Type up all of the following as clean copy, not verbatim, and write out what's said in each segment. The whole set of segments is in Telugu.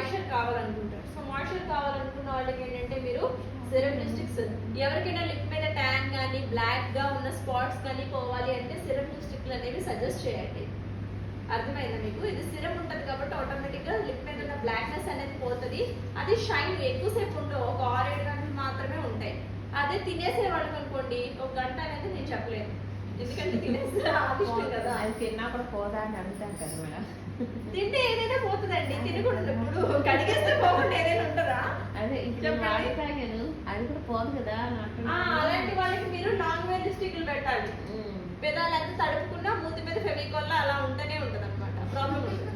మాయిశ్చర్ కావాలనుకుంటారు. సో మాయిశ్చర్ కావాలనుకున్న వాళ్ళకి ఏంటంటే మీరు సిరమ్ లిప్స్టిక్స్, ఎవరికైనా లిప్ మీద ట్యాన్ కానీ బ్లాక్ గా ఉన్న స్పాట్స్ కానీ పోవాలి అంటే సిరమ్ లిప్స్టిక్లు అనేవి సజెస్ట్ చేయండి. అర్థమైందా మీకు? ఇది సిరమ్ ఉంటుంది కాబట్టి ఆటోమేటిక్ గా లిప్ మీద ఉన్న బ్లాక్నెస్ అనేది పోతుంది. అది షైన్ ఎక్కువసేపు ఉండవు, ఒక 6-7 గంటలు మాత్రమే ఉంటాయి. అదే తినేసే వాళ్ళకి అనుకోండి ఒక గంట అనేది నేను చెప్పలేను, ఎందుకంటే తినేసే ఆదిష్టం కదా. అది తిన్నా కూడా పోదా అని అడుగుతాను కదా మేడం. తింటే ఏదైనా పోతుందండి, తినకూడదు. ఇప్పుడు కడిగేస్తే పోకుండా ఏదైనా ఉంటుందా? అదే ఇప్పుడు తాగాను, అది కూడా పోదు కదా. అలాంటి వాళ్ళకి మీరు లాంగ్ వేర్ లిప్స్టిక్లు పెట్టాలి. పెదాలు ఎంత తడుపుకున్నా మూతి మీద ఫెవికాల్ అలా ఉంటూనే ఉంటది అనమాట, ప్రాబ్లం ఉంటుంది.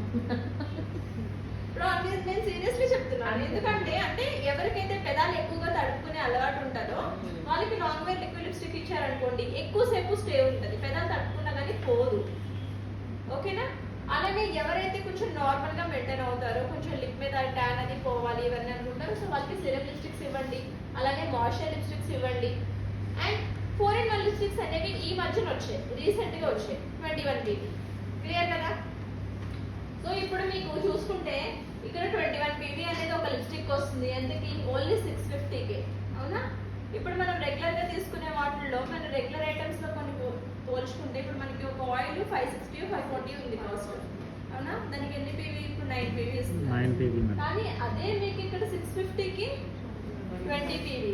నేను సీరియస్లీ చెప్తున్నాను, ఎందుకంటే అంటే ఎవరికైతే పెదాలు ఎక్కువగా తడుపుకునే అలవాటు ఉంటుందో వాళ్ళకి లాంగ్ వేర్ లిక్విడ్ లిప్స్టిక్ ఇచ్చారనుకోండి ఎక్కువసేపు స్టే ఉంటుంది, పెదాలు తడుపుకున్నా కానీ పోదు. ఓకేనా? అలాగే ఎవరైతే కొంచెం నార్మల్ గా మెయింటైన్ అవుతారో, కొంచెం లిప్ మీద ట్యాన్ అది పోవాలి ఇవన్నీ అనుకుంటారు, సో వాళ్ళకి సిరమ్ లిప్స్టిక్స్ ఇవ్వండి, అలాగే మాయిశ్చర్ లిప్స్టిక్స్ ఇవ్వండి. అండ్ 4-in-1 లిప్స్టిక్స్ అనేవి ఈ మధ్యన వచ్చాయి, రీసెంట్ గా వచ్చాయి 21 pb. క్లియర్ కదా? సో ఇప్పుడు మీకు చూసుకుంటే ఇక్కడ 21 pb అనేది ఒక లిప్స్టిక్ వస్తుంది, ఎంతకి? ఓన్లీ 650కే. అవునా? ఇప్పుడు మనం రెగ్యులర్ గా తీసుకునే వాటిల్లో మన రెగ్యులర్ ఐటమ్స్ లో కొన్ని పోల్చుకుంటే ఇప్పుడు మనకి ఒక ఆయిల్ 560 540 ఉంది కాస్ట్. అవునా? దానికి ఎన్ని పీవీ? ఇప్పుడు 9 pb ఇస్తుంది. కానీ అదే మీకు ఇక్కడ 650కి 20 pb,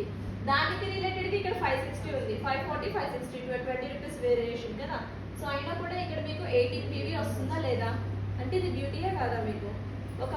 దానికి రిలేటెడ్ గా ఇక్కడ 560 ఉంది, 540 560 20 రూపీస్ వేరియేషన్ కదా. సో అయినా కూడా ఇక్కడ మీకు 18 pb వస్తుందా లేదా? అంటే ఇది బ్యూటీయే కాదా మీకు? ఒక